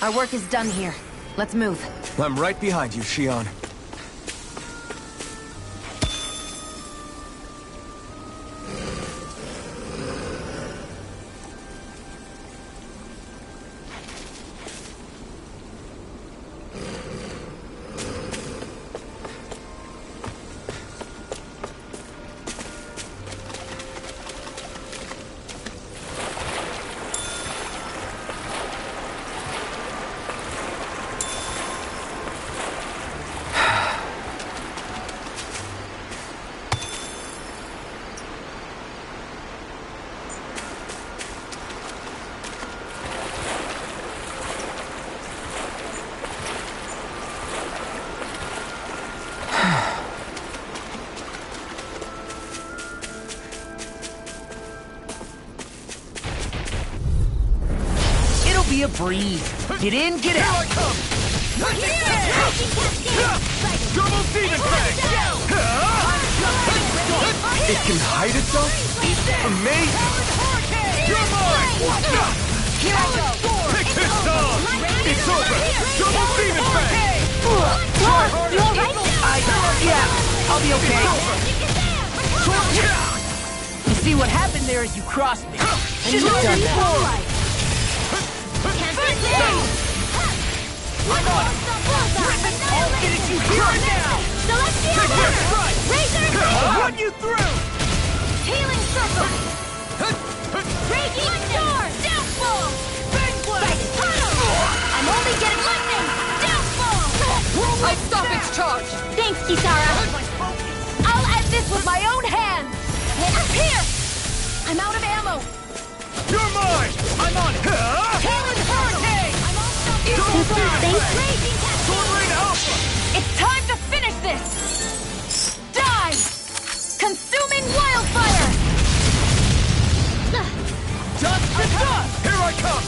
Our work is done here. Let's move. I'm right behind you, Shion. A breeze. Get in, get out. Here I come! Double demon fang! It can hide itself? Amazing! You're mine! Here I go. Pick this dog! It's over! Double demon fang! You alright? Yeah, I'll be okay. You see what happened there is you crossed me. Shouldn't have done that. I'll get at you here and now! I'll run you through! Healing circle! Raging storm! Downfall! Big blast! I'm only getting lightning! Downfall! I'll stop its charge! Thanks, Kisara! I'll end this with my own hands! Here! I'm out of ammo! You're mine! I'm on it! Healing hurricane! Sword Rain Alpha! It's time to finish this! Die! Consuming wildfire! Dust to dust! Here I come!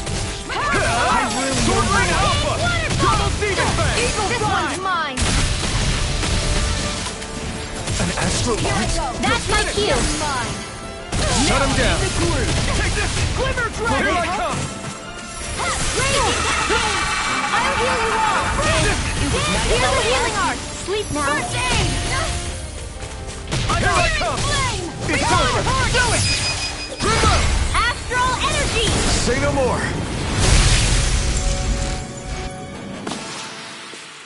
Sword Rain Alpha! Double demon fang! This one's mine! An astral light? That's my cue! Shut him down! Take this! Glimmer Dragon! Here I come! I'll heal you all! Here's the healing art! Sleep now! First aid! Here I come! It's over! Do it! Remote! Astral energy! Say no more!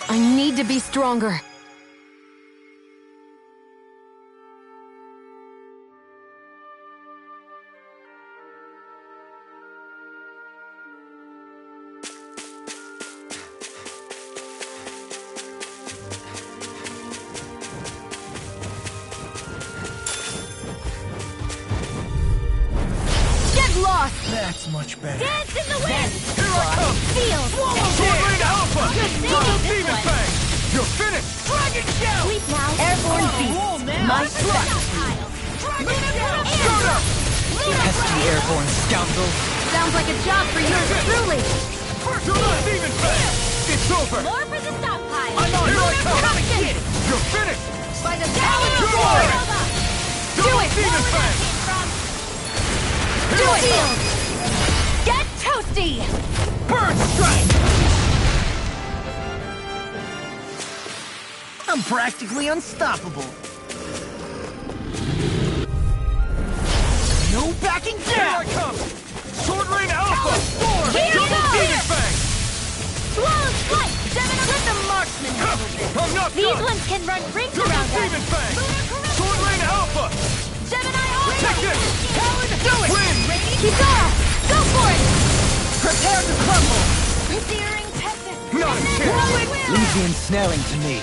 I need to be stronger. That's much better. Dance in the wind! Here I come! Feel! Sword Rain Alpha! Double demon fang! You're finished! Dragon Shell! Sleep now! Airborne beast! My trust! Pesky airborne scoundrel! Sounds like a job for yours truly! Double demon fang! It's over! More for the stockpile! I'm on! Here I come! Come and get it! You're finished! By the power of You're war! mine! Do Double it! demon fang! Do it! Get toasty! Bird strike! I'm practically unstoppable. No backing Here down! I come! Sword Rain Alpha! Here Double goes! demon fang! Swallow flight! Let the marksman handle this! I'm not These done! ones can run rings Double around demon us! fang! Sword Rain Alpha! Gemini Armor! Take this! Do it! Win! Keep going! Leave the ensnaring to me.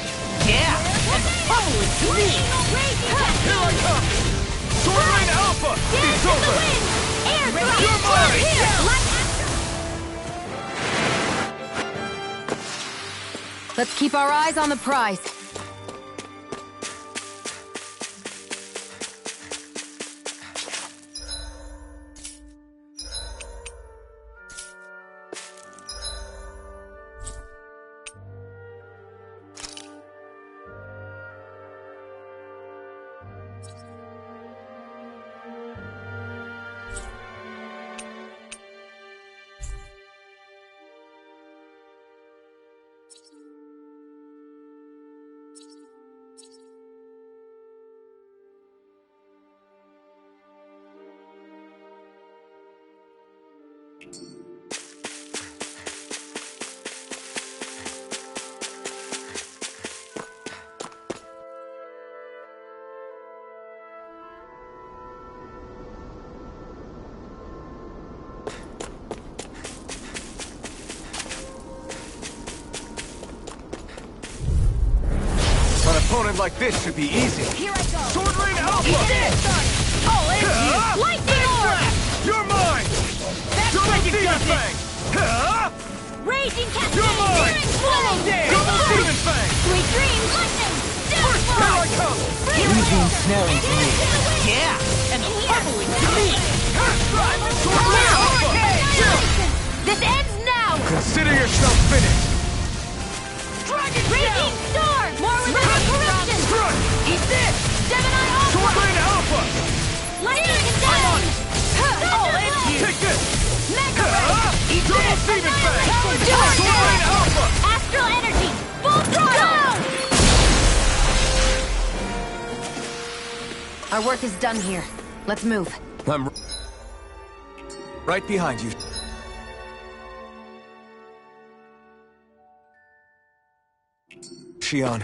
Yeah, and the pummeling to me. Here I come! Sword Rain Alpha! It's over! Air You're mine! Let's keep our eyes on the prize. An opponent like this should be easy. Here I go. Sword Rain Alpha! All in you. Lightning orb. You're mine! That's Double like it Demon does it. Fang! Huh? Raging cascade. You're mine. Exploding. Double Demon Fang! Sweet dreams. Lightning. Here I come! Leave the ensnaring to me. Yeah, and the pummeling to me. Sword Rain Alpha! This ends now. Consider yourself finished! Raging storm. More with corruption. Strike! Eat this. Gemini Sword Alpha. Rain Alpha! Lightning and down. All in you. Take this! Mega Ray. Eat Double Demon Fang! Do it. Sword Rain Alpha! Astral energy. Full throttle. Our work is done here. Let's move. I'm right behind you. Shion.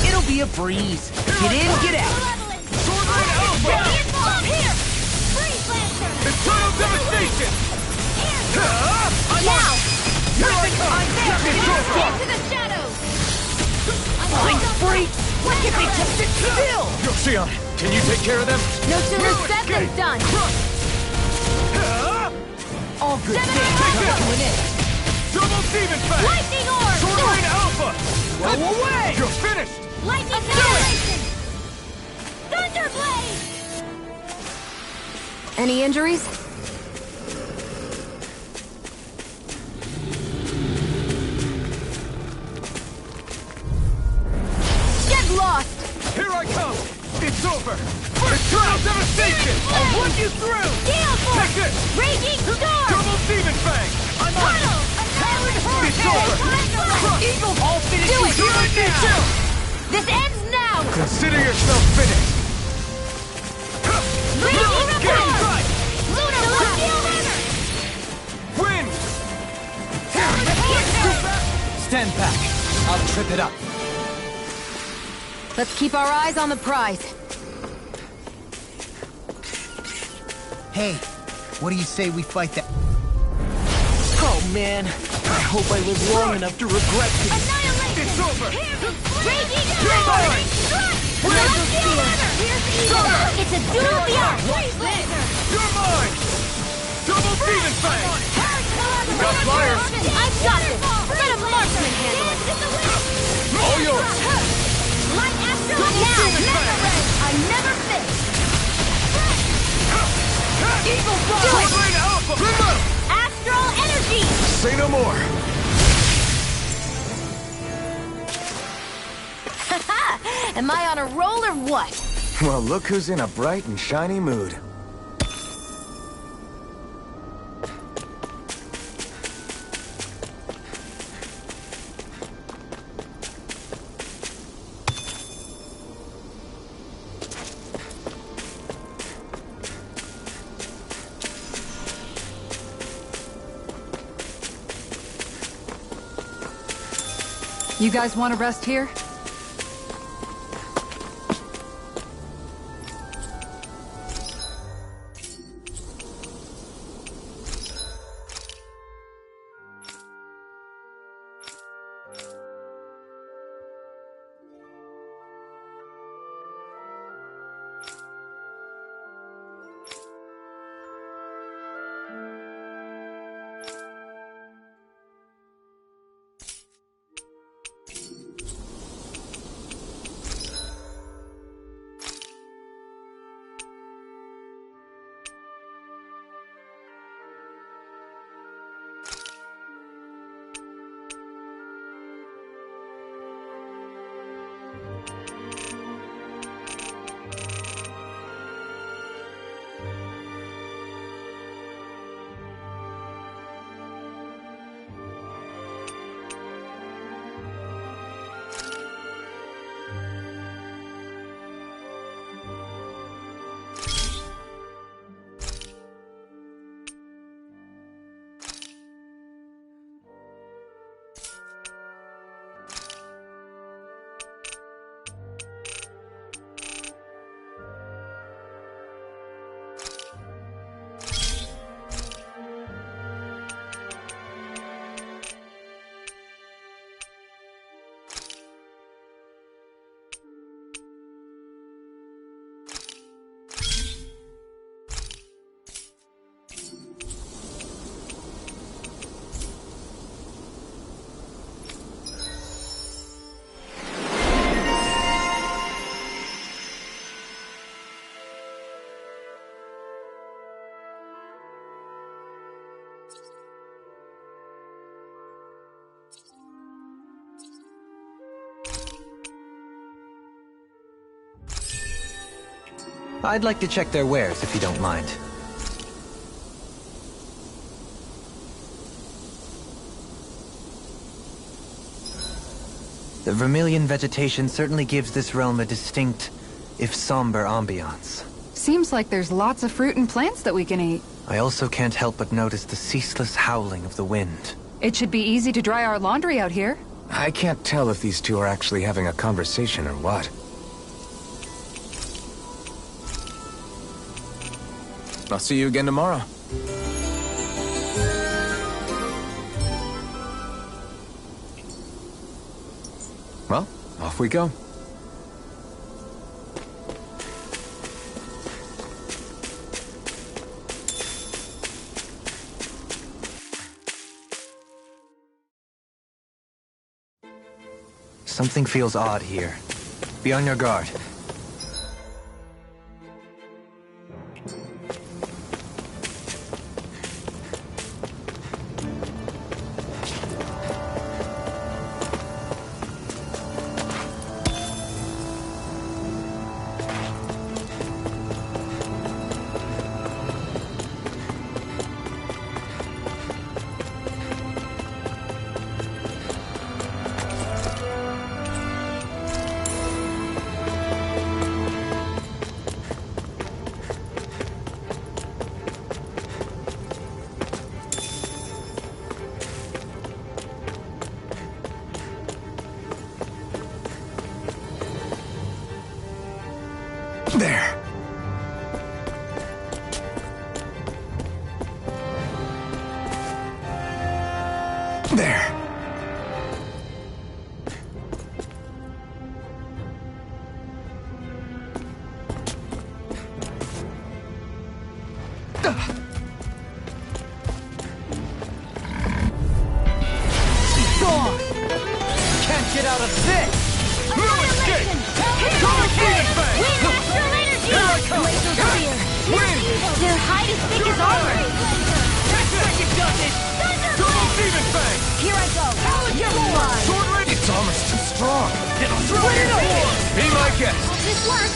It'll be a breeze. Get in, get out. Sword Rain Alpha! Here. Freeze Lancer. Eternal Devastation! Now. Here I come! It's over! Into the shadows. Flying free. Why can't they just sit still? Yo, Shion, can you take care of them? No sooner said than done. All good Gemini things Alpha. come to an end. Double Demon Fang! Lightning orb. Sword Rain Alpha! Go away. You're finished! Lightning acceleration. Thunderblade. Any injuries? Get lost. Here I come! It's over! Eternal Devastation! I'll run you through. Gale force. Take this! Raging storm. Double Demon Fang! I'm on you. It's over! Eagle all finished Do it. here and now. This ends now. Consider yourself finished! Raging Get storm. inside! Lunar Celestial Runner. Win! Stand back. I'll trip it up. Let's keep our eyes on the prize. Hey, what do you say we fight that? Oh man, I hope I live long enough to regret this. Annihilation. It's over! Raging You're storm. mine! Celestial Runner. It's a duel of the arts. You're mine! Double Demon Fang! Got flyers! I've got this. Let a marksman handle it. All yours! Light Astral Double now. Demon Mega Fang! Ray. I never miss. Eagle Sword Fly! Rain Alpha! Remove! Astral energy. Say no more! Am I on a roll or what? Well, look who's in a bright and shiny mood. You guys want to rest here? I'd like to check their wares, if you don't mind. The Vermilion vegetation certainly gives this realm a distinct, if somber, ambiance. Seems like there's lots of fruit and plants that we can eat. I also can't help but notice the ceaseless howling of the wind. It should be easy to dry our laundry out here. I can't tell if these two are actually having a conversation or what. I'll see you again tomorrow. Well, off we go. Something feels odd here. Be on your guard. There. There. Can't get out of this! Annihilation! Master energy! Lasers clear! Their hide as thick as armor! Here I go! It's almost too strong. Be my guest. This works!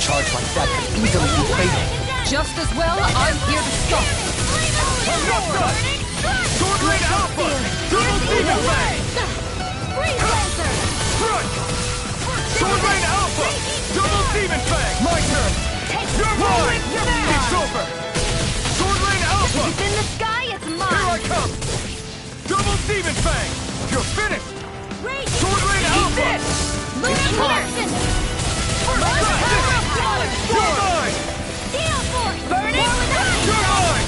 Charge like that could easily be fatal. Just as well, I'm here to stop. Sword Rain Alpha! Double Demon Fang! Freeze laser! Sword Rain Alpha! Double Demon Fang! My turn! You're mine! It's over! Sword Rain Alpha! It's in the sky, it's Here I mine! come! Double Demon Fang! You're finished! Raging Sword Rain Alpha! Lunar Larson! You're mine! Steel Force! Burning! You're mine!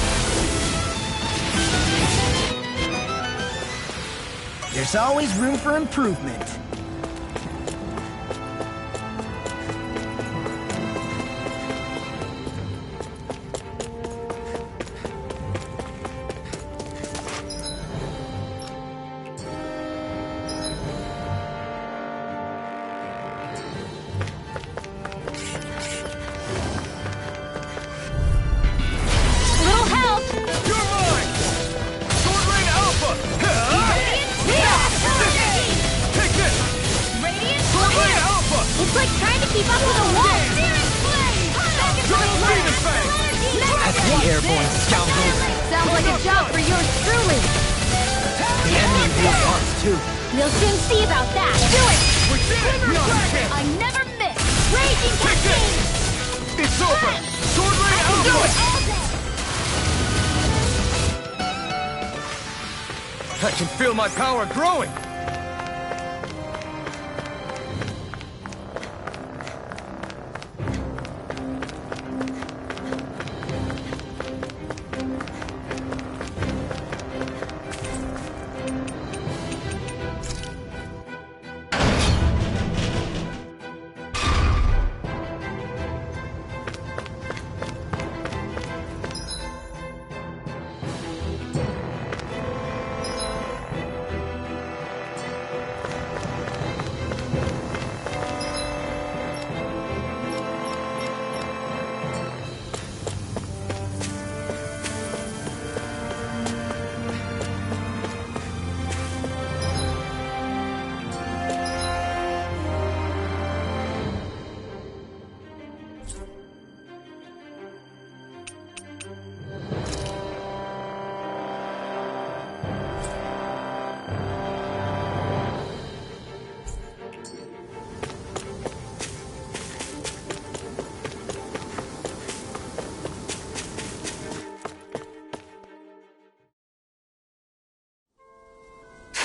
There's always room for improvement. Little help! You're mine! Sword Rain Alpha! Take this! Radiant Sword Rain Flare! Alpha! It's like trying to keep up with a wall! Double Demon Fang! That's the airborne scoundrels. Sounds like a job for yours truly! The enemy will want too. We'll soon see about that! Do it! We did it! We understand! I never miss! Raging Cascade! It's over! Sword Rain Alpha! I can feel my power growing!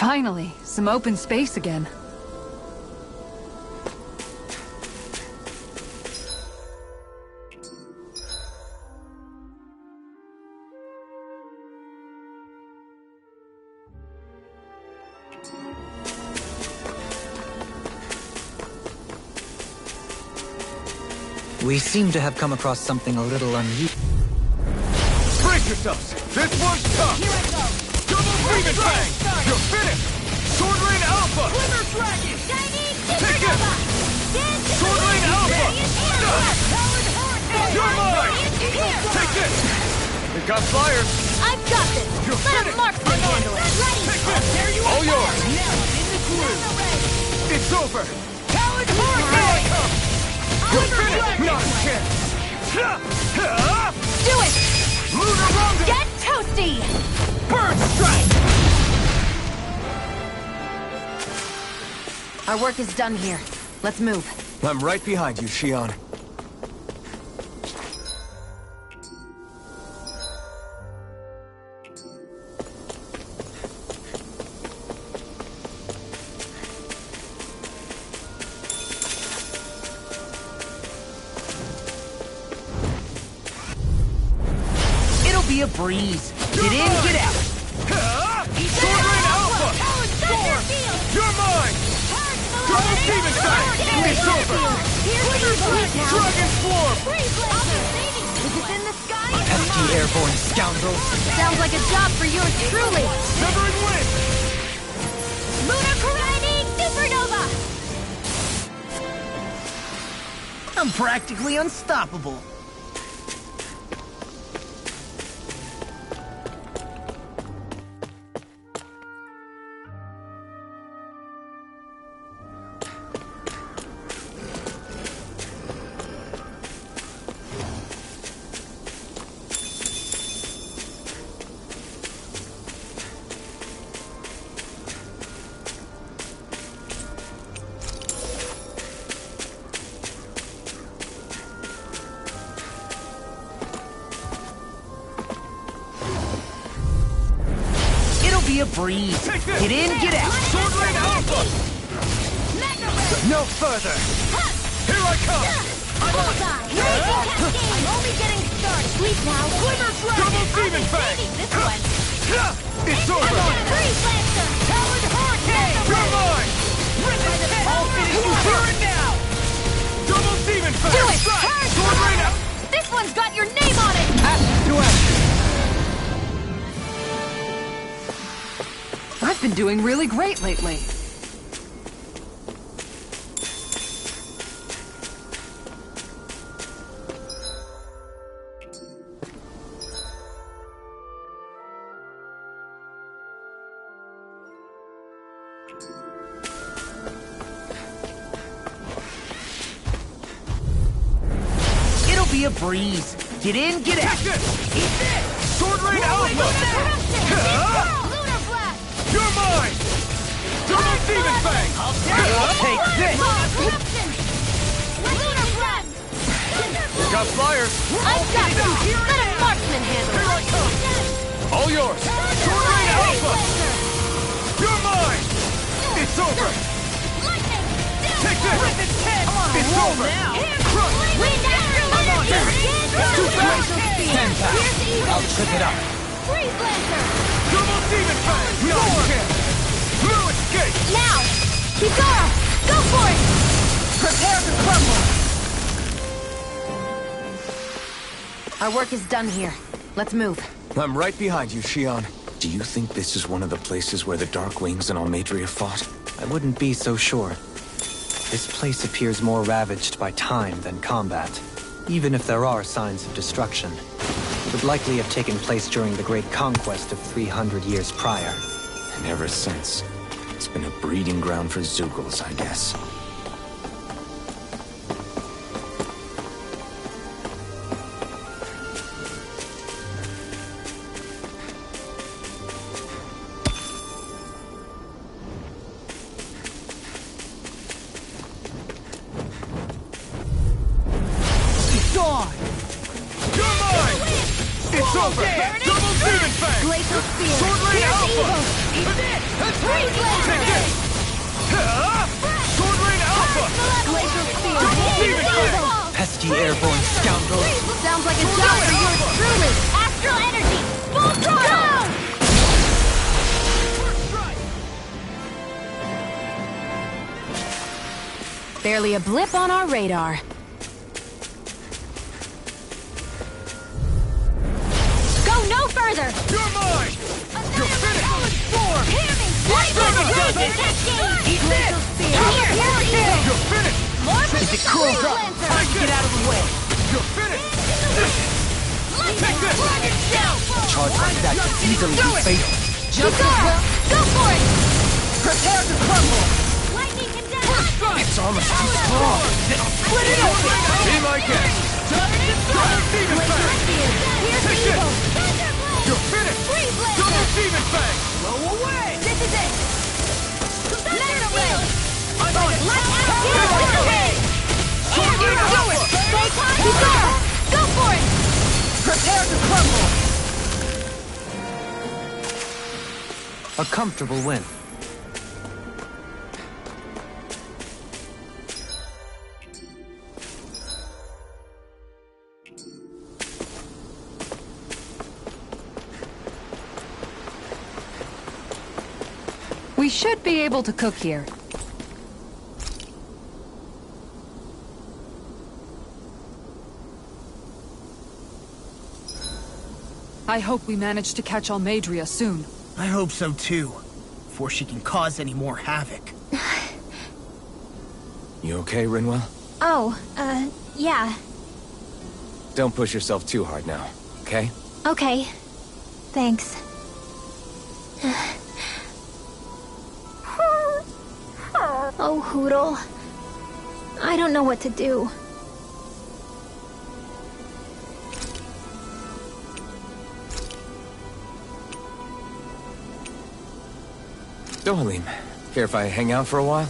Finally, some open space again. We seem to have come across something a little unusual. Brace yourselves! This one's tough! Here I go! Double Demon Fang! You're finished! Sword Rain Alpha! Glimmer Dragon! Shiny Take it! Supernova! Sword Rain Alpha! Powered Hurricane! You're mine! Here! Take this! We got flyers! I've got this! You're Let a finished! marksman handle it! Ready! Take this! There you All are! yours! Now I'm in the groove! It's over! Powered Here I Hurricane! come! You're finished! Not a chance! Do it! Lunar Rounded! Get toasty! Bird Strike! Our work is done here. Let's move. I'm right behind you, Xion. Be a breeze. Get in, get out. Sword Rain Alpha! Storm! You're mine! Double Demon Fang! It's over! Dragon Swarm! Is it in the sky? Pesky airborne scoundrels. Sounds like a job for yours truly. Severing Wind! Lunar Karate Supernova! I'm practically unstoppable. Be a breeze. Get in, get out. Sword Rain Alpha! No further! Here I come! Bullseye! I'm only getting started. Sleep now. Glimmer Dragon! Double Demon Fang! This one. It's over! Freeze Lancer! Powered Hurricane! You're mine! I'll finish you here and now! Double Demon Fang! Do it! Strike! Sword Rain Alpha! This one's got your name on it! To action. I've been doing really great lately. It'll be a breeze. Get in, get out. Take this! Sword Rain Alpha! Lunar Blast! You're mine! Double Demon Fang! Take this. Lunar Blast! Got flyers! I've got them! Let a marksman handle Here I it! come! All yours! Sword Rain Alpha! You're mine! It's over! Take this! It's over! Crush! Wind after It's too fast. Stand back. I'll trip it up. Freeze Lancer! Double Demon Fang! No chance! No escape! Now! Kizara! Go for it! Prepare to crumble. Our work is done here. Let's move. I'm right behind you, Xion. Do you think this is one of the places where the Dark Wings and Almeidrea fought? I wouldn't be so sure. This place appears more ravaged by time than combat. Even if there are signs of destruction, it would likely have taken place during the Great Conquest of 300 years prior. And ever since, it's been a breeding ground for Zeugles, I guess. Dawn! You're mine! It's over! Double Demon Fang! Glacial Spear! Sword Rain Pierce Alpha! Evil! Eat this! Freeze Lancer! Take this! Sword Rain Alpha! Glacial Spear! Demon Pierce Fang! Evil! Pesky airborne scoundrel! Sounds like a job for yours truly! Astral Energy! Full throttle! Barely a blip on our radar. Go no further! You're mine! You're finished! Storm! Hear me! Lightning Cascade! Eat this! Here! You're finished! Is it cool? Get out of the way! You're finished! Take this! A charge like that could easily be fatal. Kisara! Go for it! Prepare to crumble! Lightning condense! It's almost too strong. Split it open! Be my guest! Demon Fang! Here's Take evil! You're finished! Freeze Lancer! Double Demon Fang! Blow away! This is it! Thunder Wheel! I'm on it! Light out! Sword Rain Alpha! Stay tight! Kisara! Go for it! Prepare to crumble! A comfortable win. We should be able to cook here. I hope we manage to catch Almeidrea soon. I hope so too, before she can cause any more havoc. You okay, Rinwell? Oh, yeah. Don't push yourself too hard now, okay? Okay. Thanks. Oh, Hootle. I don't know what to do. Dohalim, care if I hang out for a while?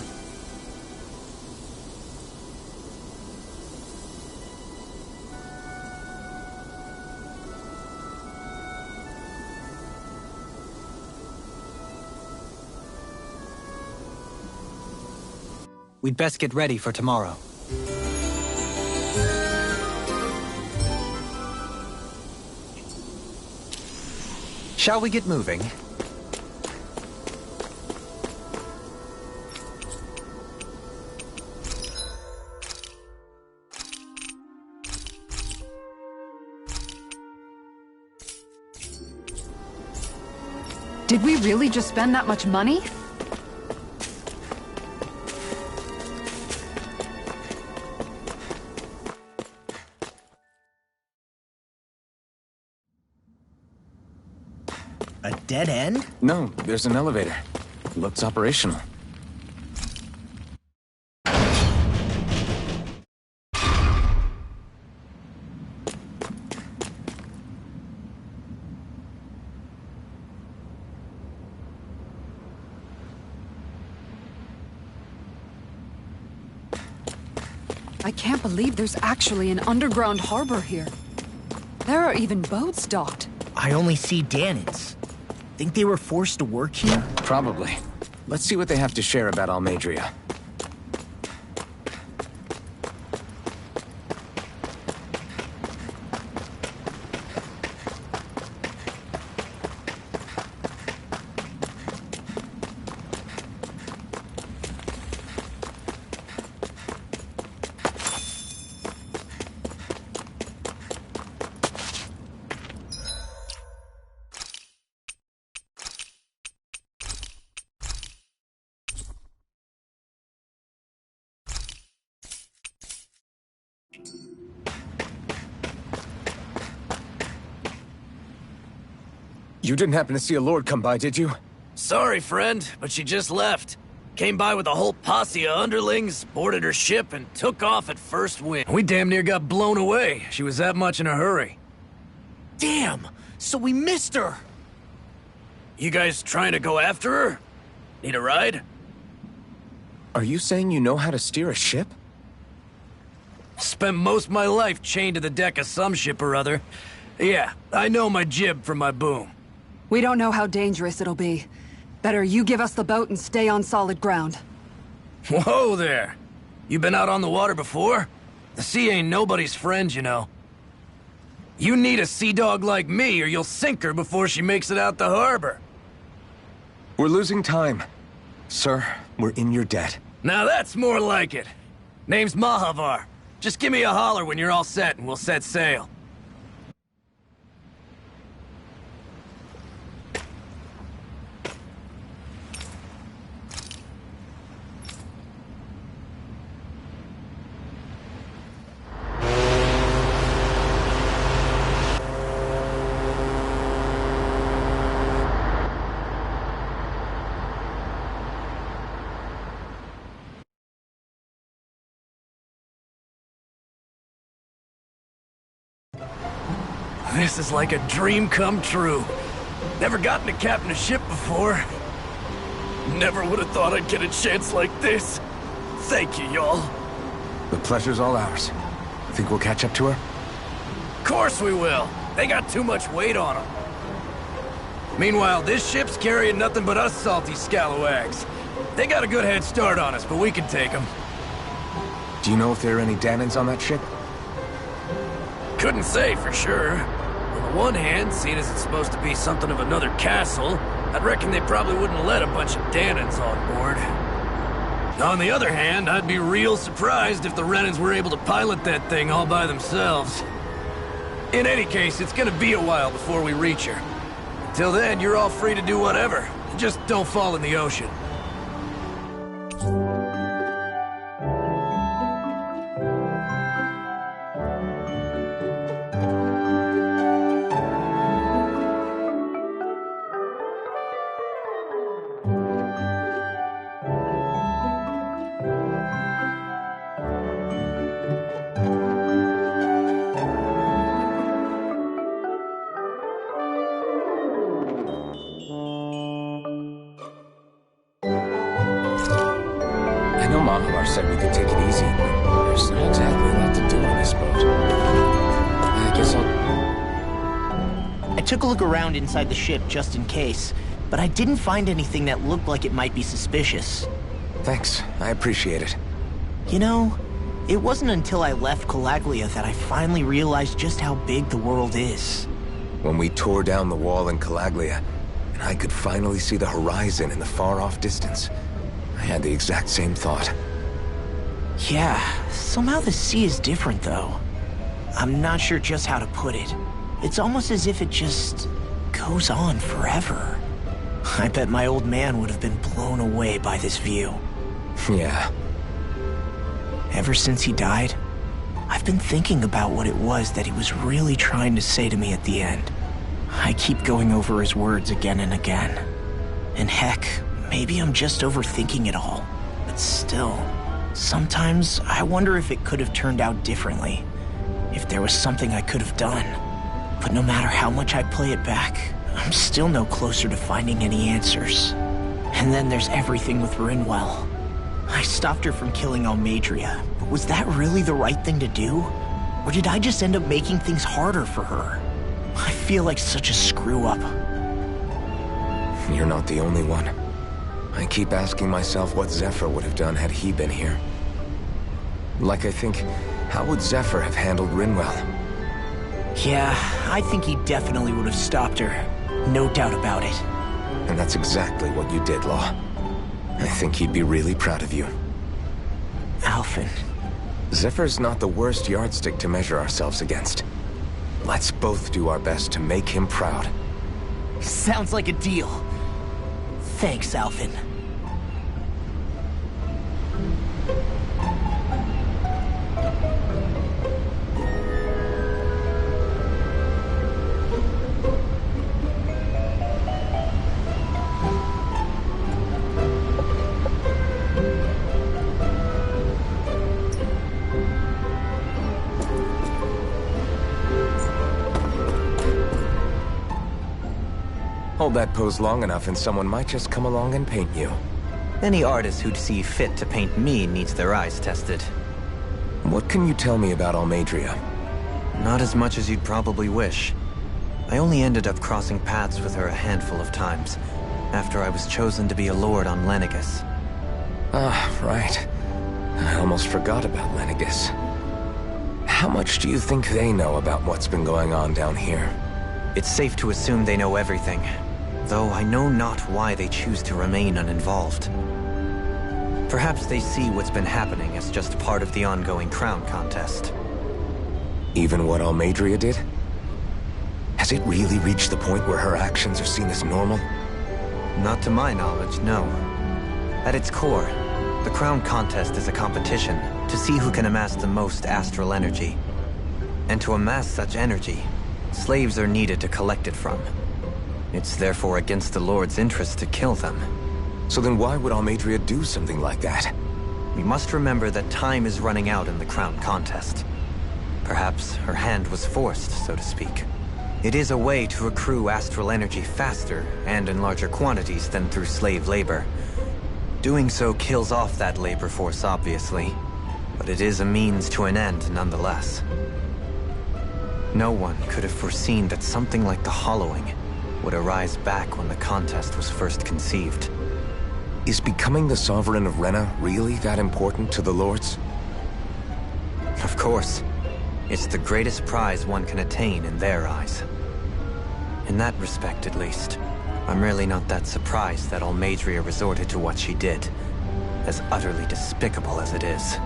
We'd best get ready for tomorrow. Shall we get moving? Did we really just spend that much money? A dead end? No, there's an elevator. Looks operational. I can't believe there's actually an underground harbor here. There are even boats docked. I only see Danans. Think they were forced to work here? Probably. Let's see what they have to share about Almeidrea. You didn't happen to see a lord come by, did you? Sorry, friend, but she just left. Came by with a whole posse of underlings, boarded her ship, and took off at first wind. We damn near got blown away. She was that much in a hurry. Damn! So we missed her! You guys trying to go after her? Need a ride? Are you saying you know how to steer a ship? Spent most of my life chained to the deck of some ship or other. Yeah, I know my jib from my boom. We don't know how dangerous it'll be. Better you give us the boat and stay on solid ground. Whoa there! You been out on the water before? The sea ain't nobody's friend, you know. You need a sea dog like me, or you'll sink her before she makes it out the harbor. We're losing time. Sir, we're in your debt. Now that's more like it. Name's Mahavar. Just give me a holler when you're all set and we'll set sail. This is like a dream come true. Never gotten to captain a ship before. Never would have thought I'd get a chance like this. Thank you, y'all. The pleasure's all ours. Think we'll catch up to her? Course we will. They got too much weight on them. Meanwhile, this ship's carrying nothing but us salty scalawags. They got a good head start on us, but we can take them. Do you know if there are any Danans on that ship? Couldn't say for sure. On the one hand, seeing as it's supposed to be something of another castle, I'd reckon they probably wouldn't let a bunch of Danans on board. On the other hand, I'd be real surprised if the Renans were able to pilot that thing all by themselves. In any case, it's gonna be a while before we reach her. Until then, you're all free to do whatever. Just don't fall in the ocean. I know Mahavar said we could take it easy, but there's not exactly a lot to do on this boat. I guess I took a look around inside the ship just in case, but I didn't find anything that looked like it might be suspicious. Thanks, I appreciate it. You know, it wasn't until I left Calaglia that I finally realized just how big the world is. When we tore down the wall in Calaglia, and I could finally see the horizon in the far-off distance, I had the exact same thought. Yeah, somehow the sea is different though. I'm not sure just how to put it. It's almost as if it just goes on forever. I bet my old man would have been blown away by this view. Yeah. Ever since he died, I've been thinking about what it was that he was really trying to say to me at the end. I keep going over his words again and again. And heck, maybe I'm just overthinking it all. But still, sometimes I wonder if it could have turned out differently. If there was something I could have done. But no matter how much I play it back, I'm still no closer to finding any answers. And then there's everything with Rinwell. I stopped her from killing Almeidrea, but was that really the right thing to do? Or did I just end up making things harder for her? I feel like such a screw-up. You're not the only one. I keep asking myself what Zephyr would have done had he been here. Like I think, how would Zephyr have handled Rinwell? Yeah, I think he definitely would have stopped her. No doubt about it. And that's exactly what you did, Law. I think he'd be really proud of you. Alphen. Zephyr's not the worst yardstick to measure ourselves against. Let's both do our best to make him proud. Sounds like a deal. Thanks, Alphen. Hold that pose long enough and someone might just come along and paint you. Any artist who'd see fit to paint me needs their eyes tested. What can you tell me about Almeidrea? Not as much as you'd probably wish. I only ended up crossing paths with her a handful of times, after I was chosen to be a lord on Lenegis. Ah, right. I almost forgot about Lenegis. How much do you think they know about what's been going on down here? It's safe to assume they know everything, though I know not why they choose to remain uninvolved. Perhaps they see what's been happening as just part of the ongoing crown contest. Even what Almeidrea did? Has it really reached the point where her actions are seen as normal? Not to my knowledge, no. At its core, the crown contest is a competition to see who can amass the most astral energy. And to amass such energy, slaves are needed to collect it from. It's therefore against the Lord's interest to kill them. So then why would Almeidrea do something like that? We must remember that time is running out in the crown contest. Perhaps her hand was forced, so to speak. It is a way to accrue astral energy faster and in larger quantities than through slave labor. Doing so kills off that labor force, obviously, but it is a means to an end nonetheless. No one could have foreseen that something like the Hollowing would arise back when the contest was first conceived. Is becoming the Sovereign of Rena really that important to the Lords? Of course. It's the greatest prize one can attain in their eyes. In that respect, at least, I'm really not that surprised that Almeidrea resorted to what she did, as utterly despicable as it is.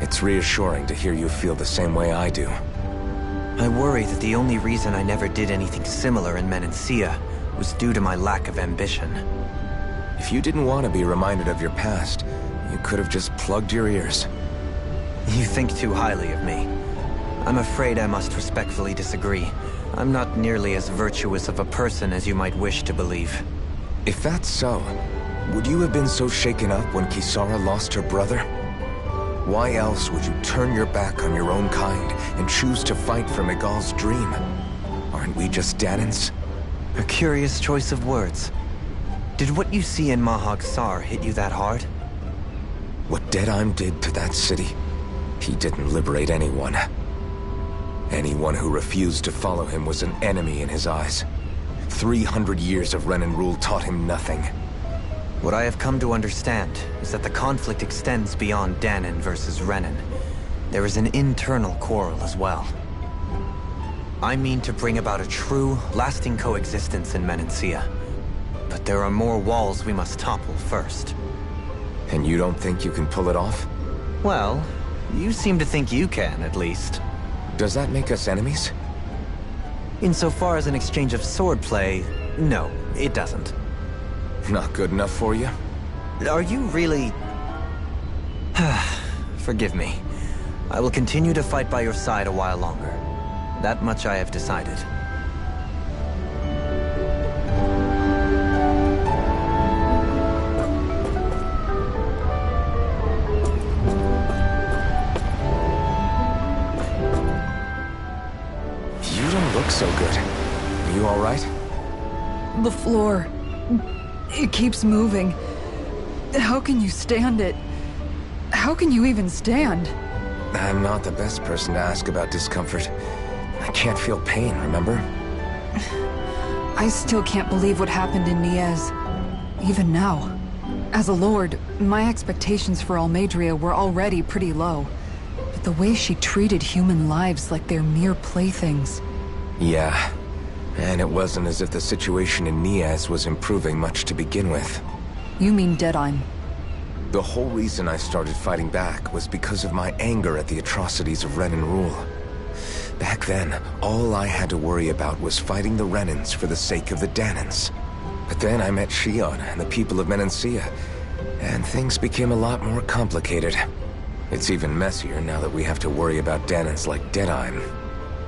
It's reassuring to hear you feel the same way I do. I worry that the only reason I never did anything similar in Menancia was due to my lack of ambition. If you didn't want to be reminded of your past, you could have just plugged your ears. You think too highly of me. I'm afraid I must respectfully disagree. I'm not nearly as virtuous of a person as you might wish to believe. If that's so, would you have been so shaken up when Kisara lost her brother? Why else would you turn your back on your own kind and choose to fight for Miguel's dream? Aren't we just Danans? A curious choice of words. Did what you see in Mahag Saar hit you that hard? What Deadheim did to that city, he didn't liberate anyone. Anyone who refused to follow him was an enemy in his eyes. 300 years of Renan rule taught him nothing. What I have come to understand is that the conflict extends beyond Danan versus Renan. There is an internal quarrel as well. I mean to bring about a true, lasting coexistence in Menancia. But there are more walls we must topple first. And you don't think you can pull it off? Well, you seem to think you can, at least. Does that make us enemies? Insofar as an exchange of swordplay, no, it doesn't. Not good enough for you? Are you really... Forgive me. I will continue to fight by your side a while longer. That much I have decided. You don't look so good. Are you all right? The floor. It keeps moving. How can you stand it? How can you even stand? I'm not the best person to ask about discomfort. I can't feel pain, remember? I still can't believe what happened in Niez. Even now. As a lord, my expectations for Almeidrea were already pretty low. But the way she treated human lives like they're mere playthings. Yeah. And it wasn't as if the situation in Niez was improving much to begin with. You mean Deadheim? The whole reason I started fighting back was because of my anger at the atrocities of Renan rule. Back then, all I had to worry about was fighting the Renans for the sake of the Danans. But then I met Shion and the people of Menancia, and things became a lot more complicated. It's even messier now that we have to worry about Danans like Deadheim.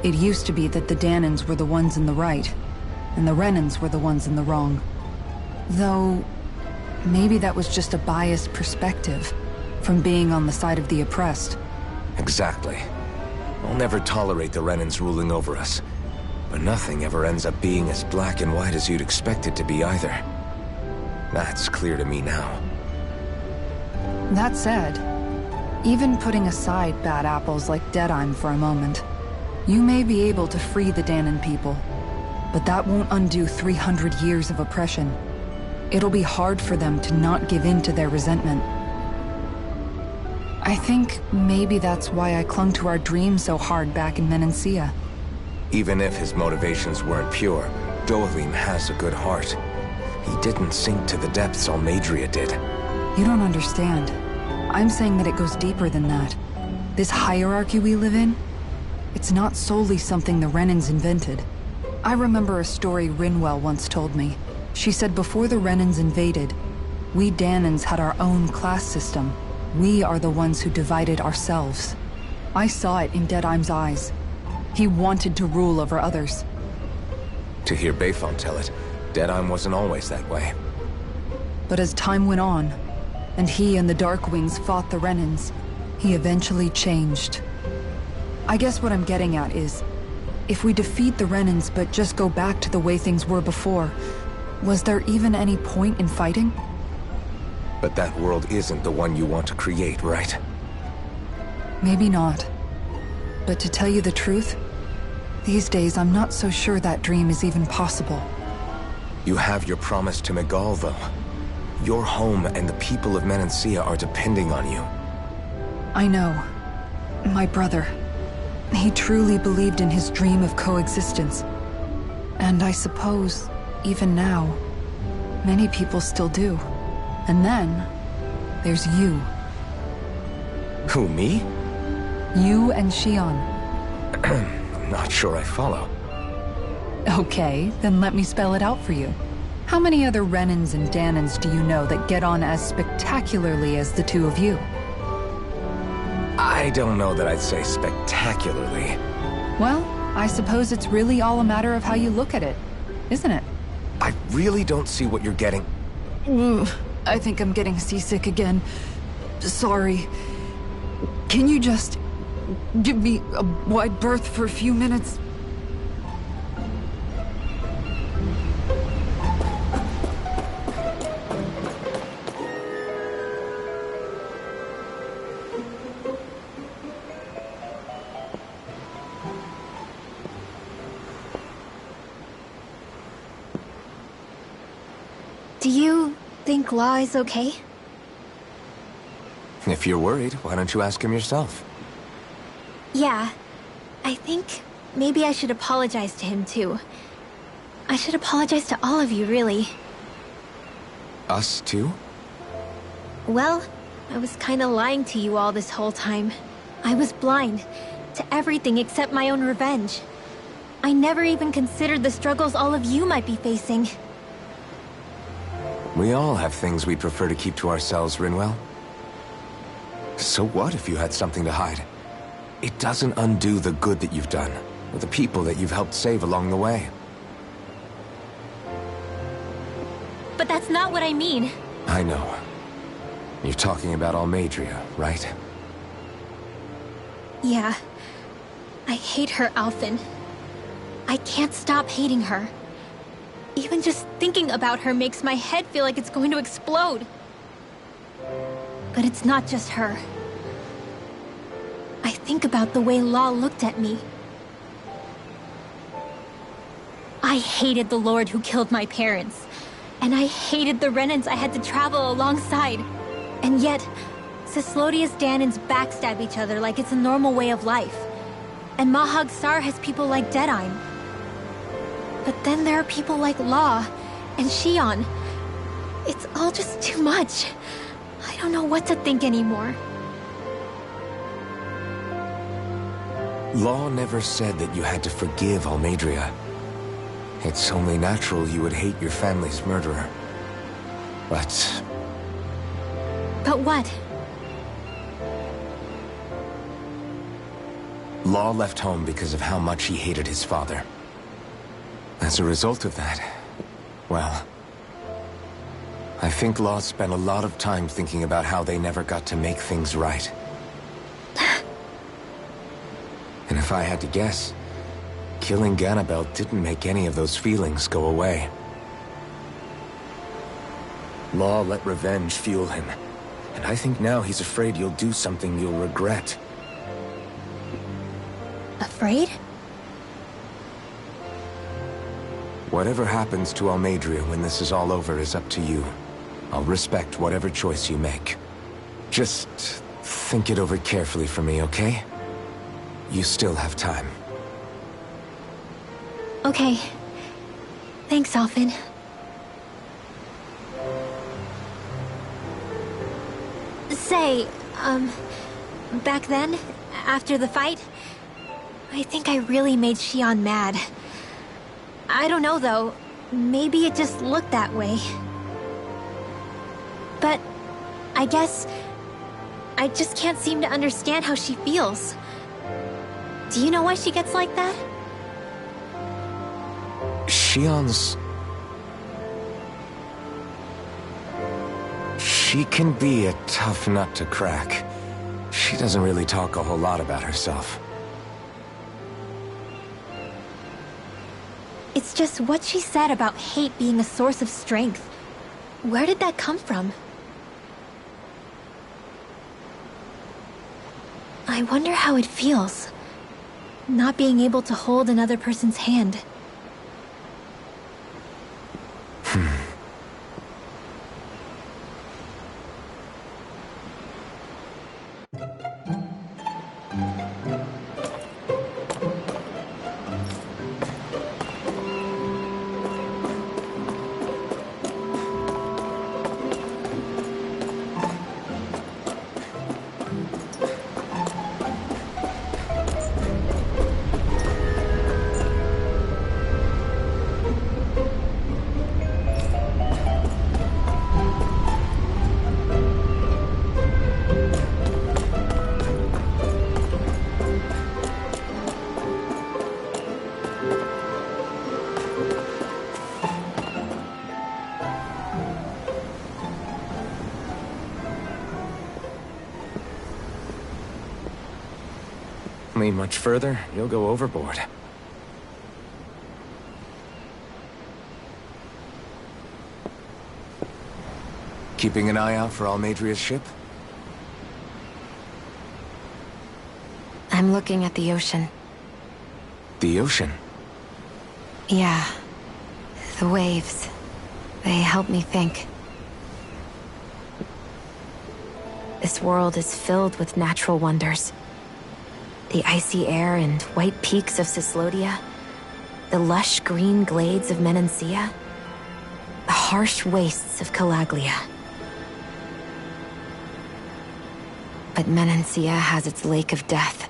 It used to be that the Danans were the ones in the right, and the Renans were the ones in the wrong. Though, maybe that was just a biased perspective, from being on the side of the oppressed. Exactly. I'll never tolerate the Renans ruling over us, but nothing ever ends up being as black and white as you'd expect it to be either. That's clear to me now. That said, even putting aside bad apples like Deadheim for a moment, You may be able to free the Dahnan people, but that won't undo 300 years of oppression. It'll be hard for them to not give in to their resentment. I think maybe that's why I clung to our dream so hard back in Menancia. Even if his motivations weren't pure, Dohalim has a good heart. He didn't sink to the depths Almeidrea did. You don't understand. I'm saying that it goes deeper than that. This hierarchy we live in, it's not solely something the Renans invented. I remember a story Rinwell once told me. She said before the Renans invaded, we Dahnans had our own class system. We are the ones who divided ourselves. I saw it in Deadheim's eyes. He wanted to rule over others. To hear Bayfont tell it, Deadheim wasn't always that way. But as time went on, and he and the Darkwings fought the Renans, he eventually changed. I guess what I'm getting at is, if we defeat the Renans but just go back to the way things were before, was there even any point in fighting? But that world isn't the one you want to create, right? Maybe not. But to tell you the truth, these days I'm not so sure that dream is even possible. You have your promise to Megal, though. Your home and the people of Menancia are depending on you. I know. My brother. He truly believed in his dream of coexistence. And I suppose, even now, many people still do. And then, there's you. Who, me? You and Shion. I'm not sure I follow. Okay, then let me spell it out for you. How many other Renans and Dahnans do you know that get on as spectacularly as the two of you? I don't know that I'd say spectacularly. Well, I suppose it's really all a matter of how you look at it, isn't it? I really don't see what you're getting. I think I'm getting seasick again. Sorry. Can you just give me a wide berth for a few minutes? Do you think Law is okay? If you're worried, why don't you ask him yourself? Yeah. I think maybe I should apologize to him too. I should apologize to all of you, really. Us too? Well, I was kinda lying to you all this whole time. I was blind to everything except my own revenge. I never even considered the struggles all of you might be facing. We all have things we'd prefer to keep to ourselves, Rinwell. So what if you had something to hide? It doesn't undo the good that you've done, or the people that you've helped save along the way. But that's not what I mean. I know. You're talking about Almeidrea, right? Yeah. I hate her, Alphen. I can't stop hating her. Even just thinking about her makes my head feel like it's going to explode. But it's not just her. I think about the way Law looked at me. I hated the Lord who killed my parents. And I hated the Renans I had to travel alongside. And yet, Cyslodia's Dahnans backstab each other like it's a normal way of life. And Mahag Saar has people like Deadheim. But then there are people like Law and Shion. It's all just too much. I don't know what to think anymore. Law never said that you had to forgive Almeidrea. It's only natural you would hate your family's murderer. But what? Law left home because of how much he hated his father. As a result of that, well, I think Law spent a lot of time thinking about how they never got to make things right. And if I had to guess, killing Ganabel didn't make any of those feelings go away. Law let revenge fuel him, and I think now he's afraid you'll do something you'll regret. Afraid? Whatever happens to Almeidrea when this is all over is up to you. I'll respect whatever choice you make. Just think it over carefully for me, okay? You still have time. Okay. Thanks, Alphen. Say, back then, after the fight, I think I really made Xion mad. I don't know, though. Maybe it just looked that way. But I guess I just can't seem to understand how she feels. Do you know why she gets like that? Xion's... She can be a tough nut to crack. She doesn't really talk a whole lot about herself. It's just what she said about hate being a source of strength. Where did that come from? I wonder how it feels, not being able to hold another person's hand. Lean much further, you'll go overboard. Keeping an eye out for Almeidrea's ship? I'm looking at the ocean. The ocean? Yeah. The waves. They help me think. This world is filled with natural wonders. The icy air and white peaks of Cyslodia, the lush green glades of Menancia, the harsh wastes of Calaglia. But Menancia has its Lake of Death,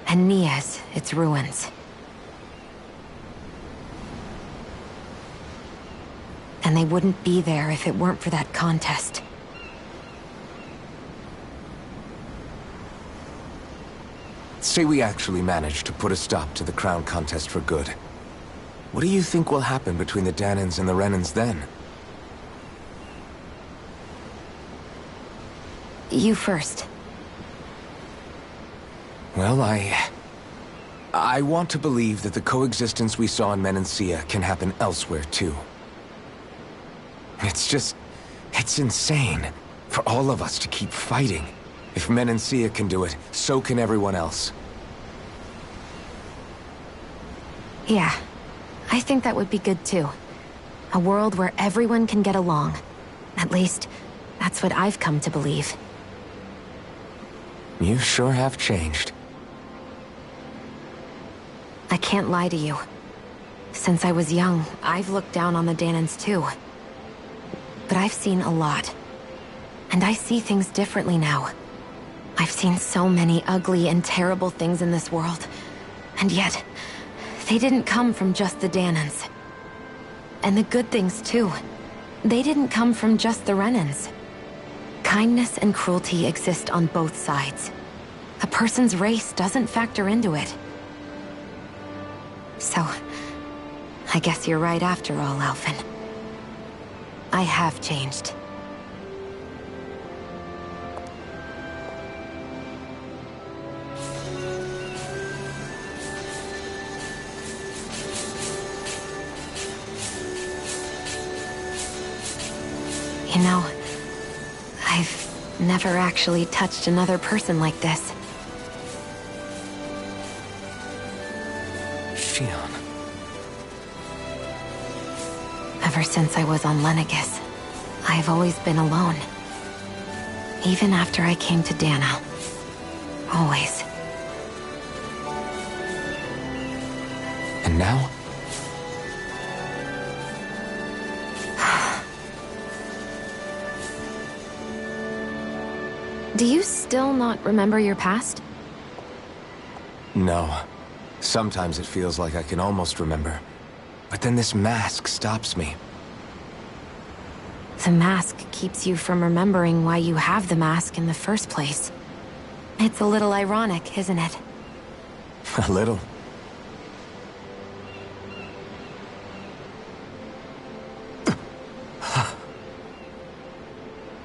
and Nias its ruins. And they wouldn't be there if it weren't for that contest. Say we actually manage to put a stop to the crown contest for good. What do you think will happen between the Dahnans and the Renans then? You first. Well, I want to believe that the coexistence we saw in Menancia can happen elsewhere, too. It's insane for all of us to keep fighting. If Menancia can do it, so can everyone else. Yeah, I think that would be good too. A world where everyone can get along. At least, that's what I've come to believe. You sure have changed. I can't lie to you. Since I was young, I've looked down on the Dahnans too. But I've seen a lot. And I see things differently now. I've seen so many ugly and terrible things in this world. And yet, they didn't come from just the Dahnans. And the good things too. They didn't come from just the Renans. Kindness and cruelty exist on both sides. A person's race doesn't factor into it. So, I guess you're right after all, Alphen. I have changed. You know, I've never actually touched another person like this. Xion. Ever since I was on Lenegis, I've always been alone. Even after I came to Dana. Always. And now? Do you still not remember your past? No. Sometimes it feels like I can almost remember. But then this mask stops me. The mask keeps you from remembering why you have the mask in the first place. It's a little ironic, isn't it? A little.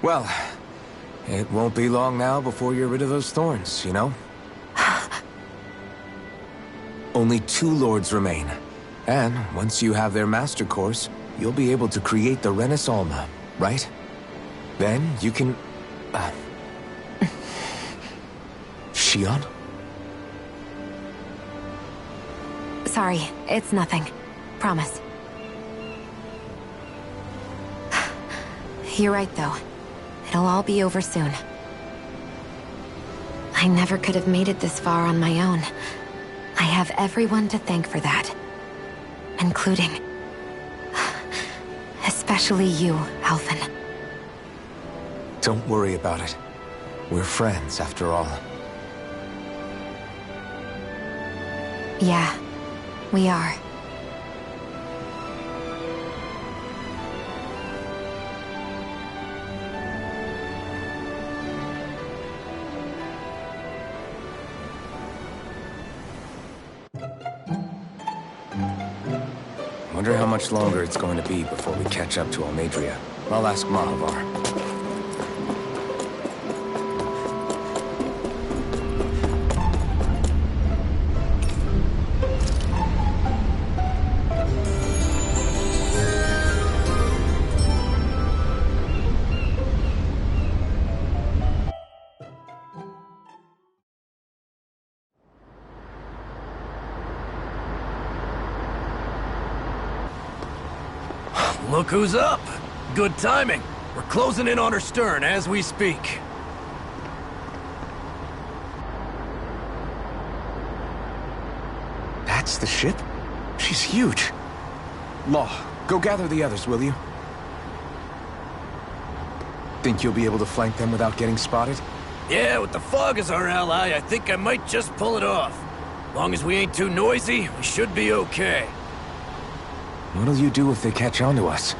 Well, it won't be long now before you're rid of those thorns, you know? Only 2 lords remain. And once you have their master course, you'll be able to create the Renis Alma, right? Then you can... Shionne? Sorry, it's nothing. Promise. You're right, though. It'll all be over soon. I never could have made it this far on my own. I have everyone to thank for that. Including... especially you, Alphen. Don't worry about it. We're friends, after all. Yeah, we are. Wonder how much longer it's going to be before we catch up to Almeidrea. I'll ask Mahavar. Look who's up! Good timing. We're closing in on her stern as we speak. That's the ship? She's huge. Law, go gather the others, will you? Think you'll be able to flank them without getting spotted? Yeah, with the fog as our ally, I think I might just pull it off. Long as we ain't too noisy, we should be okay. What'll you do if they catch on to us?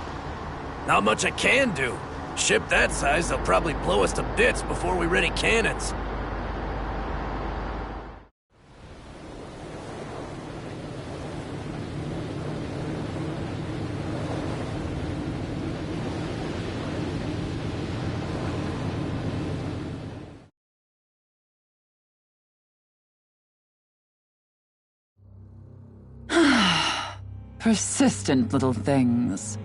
Not much I can do. Ship that size, they'll probably blow us to bits before we ready cannons. Persistent little things.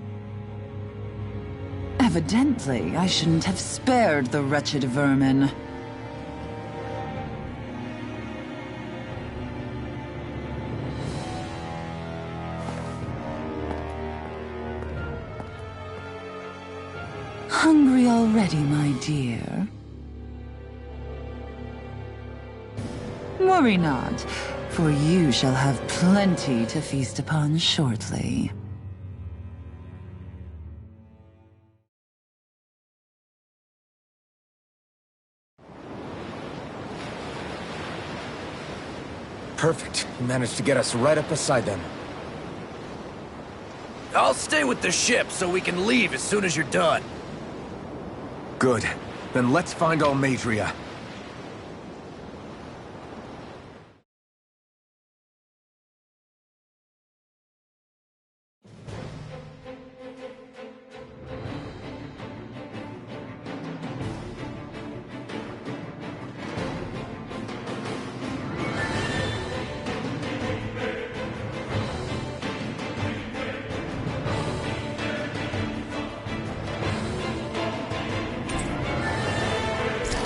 Evidently, I shouldn't have spared the wretched vermin. Hungry already, my dear? Worry not, for you shall have plenty to feast upon shortly. Perfect. You managed to get us right up beside them. I'll stay with the ship so we can leave as soon as you're done. Good. Then let's find Almeidrea.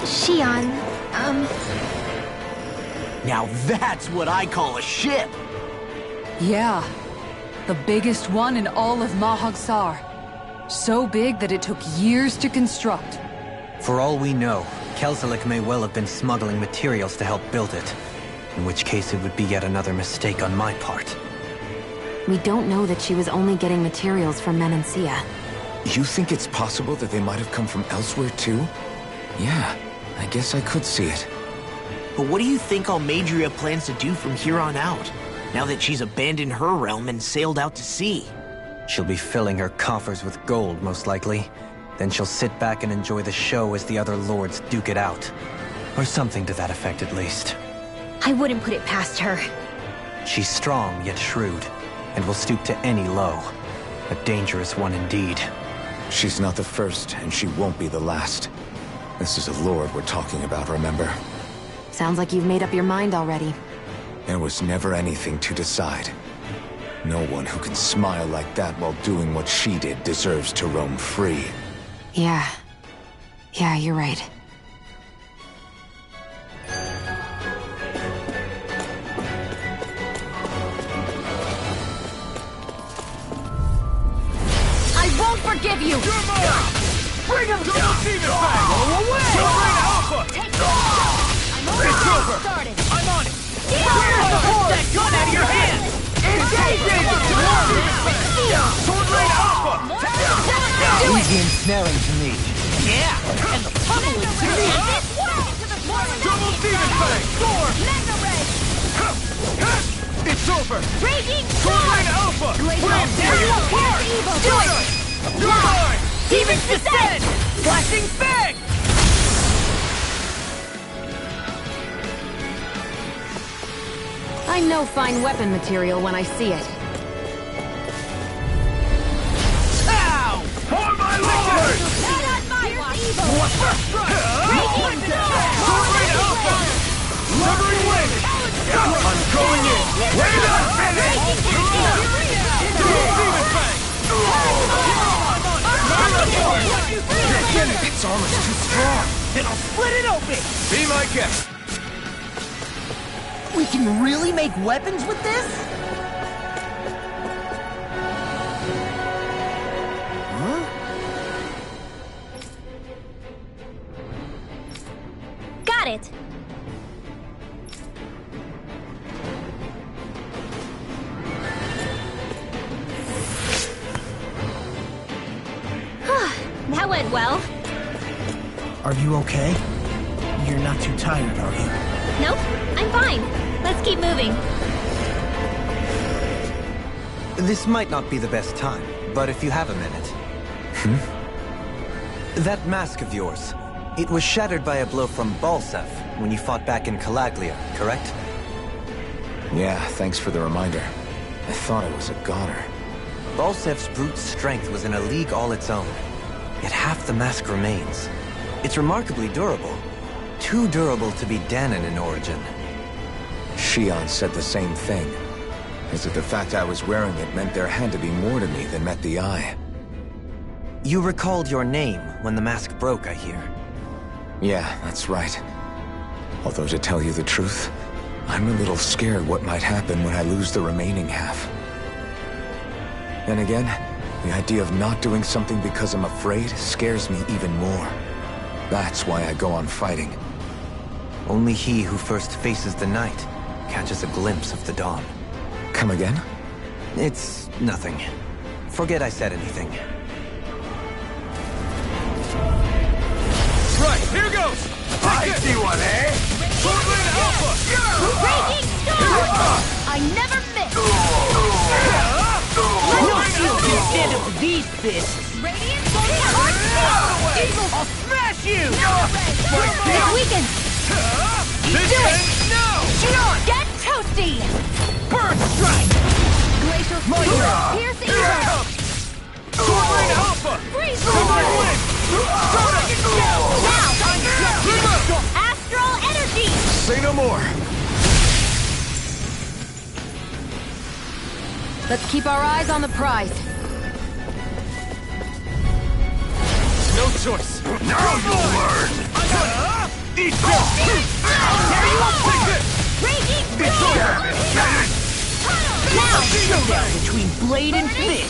Shionne, Now that's what I call a ship! Yeah. The biggest one in all of Mahag Saar. So big that it took years to construct. For all we know, Kelzelik may well have been smuggling materials to help build it. In which case it would be yet another mistake on my part. We don't know that she was only getting materials from Menancia. You think it's possible that they might have come from elsewhere too? Yeah, I guess I could see it. But what do you think Almeidrea plans to do from here on out, now that she's abandoned her realm and sailed out to sea? She'll be filling her coffers with gold, most likely. Then she'll sit back and enjoy the show as the other lords duke it out. Or something to that effect, at least. I wouldn't put it past her. She's strong, yet shrewd, and will stoop to any low. A dangerous one indeed. She's not the first, and she won't be the last. This is a lord we're talking about, remember? Sounds like you've made up your mind already. There was never anything to decide. No one who can smile like that while doing what she did deserves to roam free. Yeah. Yeah, you're right. I won't forgive you! You're mine! Bring him down! Demon Fang! Go away! Sovereign Alpha! Take control! I'm It's already over! started! I'm on it! Get that gun out of your hand! Engage it! Sword Rain Alpha! Easy ensnaring to me. Yeah! And the pummel is to me! Double Demon Fang! Sword! Mega Ray! It's over! Raging Sword Rain Storm! Alpha! Glacial Win! Barrier Apart! Do it! You're mine! Demon's Descent! Flashing Fang! I know fine weapon material when I see it. Ow! For my lord! Not on my watch! What first strike? Raging Storm! Sword Rain Alpha! Severing Wing! I'm going in! Wait up, finish! Double Demon Fang! Its armor's too strong! Then I'll split it open! Be my guest! We can really make weapons with this? Got it! That went well. Are you okay? You're not too tired, are you? Nope, I'm fine. Let's keep moving. This might not be the best time, but if you have a minute. That mask of yours, it was shattered by a blow from Balsef when you fought back in Calaglia, correct? Yeah, thanks for the reminder. I thought I was a goner. Balsef's brute strength was in a league all its own. Yet half the mask remains. It's remarkably durable. Too durable to be Dahnan in origin. Shion said the same thing. As if the fact I was wearing it meant there had to be more to me than met the eye. You recalled your name when the mask broke, I hear. Yeah, that's right. Although to tell you the truth, I'm a little scared what might happen when I lose the remaining half. Then again, the idea of not doing something because I'm afraid scares me even more. That's why I go on fighting. Only he who first faces the night catches a glimpse of the dawn. Come again? It's nothing. Forget I said anything. Right, here goes! I see one, eh? Swordland Alpha! Raging Storm! I never miss! No shield can stand up to these fists! Radiant Storm! I'll smash you! It weakens! This Do it! ends now! Shion! Get toasty! Burn Strike! Glacial My Spear! turn! Pierce Here it Evil! comes! Swordland Alpha! Freeze! Severing Wing! Now! Astral Energy! Say no more! Let's keep our eyes on the prize. No choice! Now you'll learn! Eat this! There you Take this! Raging It's over! Now! Showdown between blade and fist.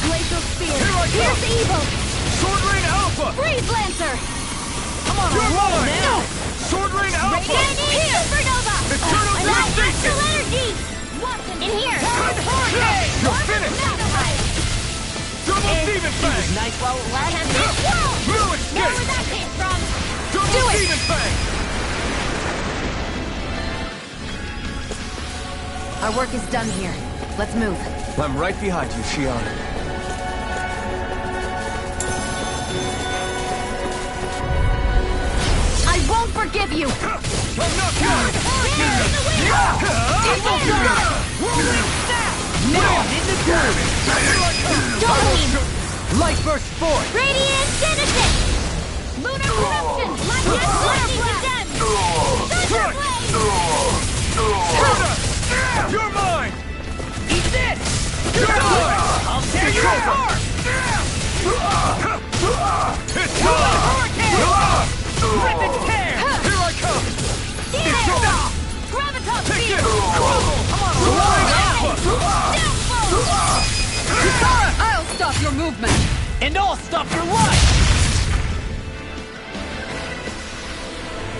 Glacial Spear. Here I come. Here's evil. Sword Rain Alpha! Freeze Lancer. I'm on a roll now! Sword Rain Alpha! Radiant Supernova. Eternal Devastation! Astral Energy. In here. You're finished! Double Demon Fang! Nice while it lasted. Whoa. No Where escape! would that came from? Double Demon Fang! Our work is done here. Let's move. I'm right behind you, Shion. I won't forgive you! I'm not good! Rolling Snap! Now in the groove! Light Burst forth! Radiant Genesis. Lunar Eruption. Lightning Condemned. Thunderblade. You're mine! Eat this! You're mine! I'll tear you apart! It's time! Rip and tear! Here I come! It's over! Graviton Take Field. it! Crumble! I'm on a roll! I'll stop your movement! And I'll stop your life!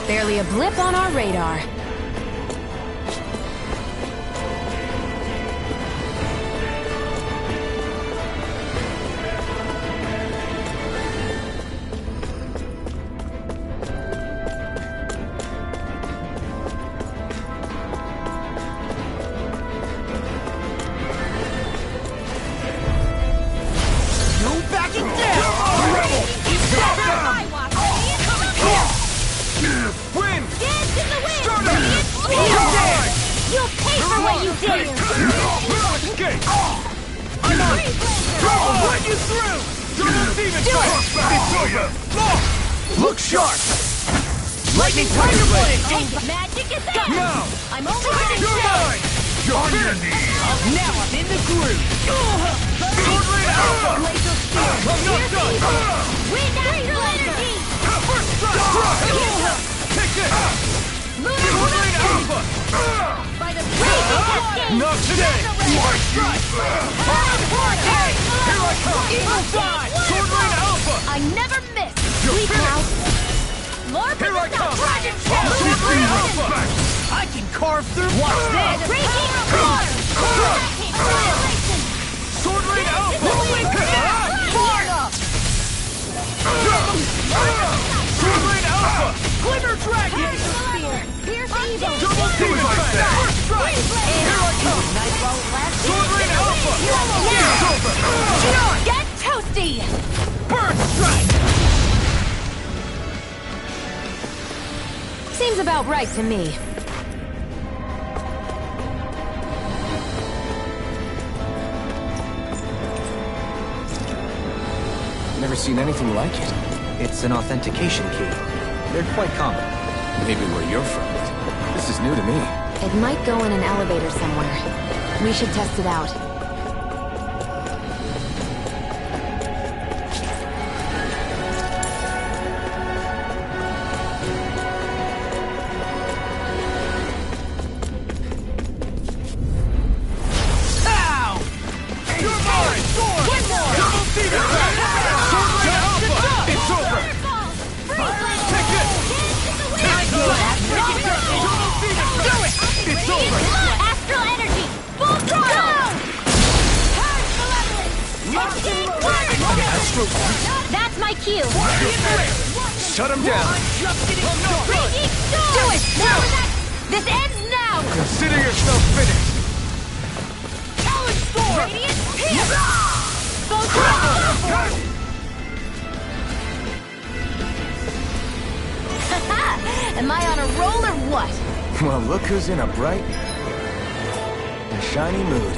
Barely a blip on our radar. Win! Dance in the wind. Start it! You'll pay for what you did. Escape! I'm on it! I'll run you through! Double Demon Fang! It's over! Look sharp! Lightning Tiger Blade! Magic is there. Now! I'm only You're mine! You're finished! Now I'm in the groove. Sword Rain Alpha! Glacial Spear. I'm not done! Wind Astral Energy. First strike! Take this! Lunar Sword Rain Eruption. Alpha! By the Raging Cascade. Not today! First strike! Hey, Here I come! Evil Die! Sword Rain Alpha! I never miss. You're Sweet finished! mouth. More Here I come! Dragon Sword Rain Alpha! I can carve through. Watch this. Raging Roar. Annihilation. Sword Rain Alpha! Sword Rain Alpha! Glimmer Dragon. Pierce evil. Double Demon Fang! First strike! Here I come! Nice while it lasted. Sword Rain Alpha! It's over! Get toasty. Bird strike. Seems about right to me. Never seen anything like it. It's an authentication key. They're quite common. Maybe where you're from. This is new to me. It might go in an elevator somewhere. We should test it out. Ow! You're mine! One more! Double Demon Fang! Sword Rain Alpha! It's over! Take it! Double Demon Fang! It's over! Astral Energy. Full throttle. Astral! That's my cue. Shut him down! Raging Storm. Do it. Now. This ends now. Consider yourself finished! Talon Storm. Radiant Pierce. Full throttle. Am I on a roll or what? Well, look who's in a bright and shiny mood.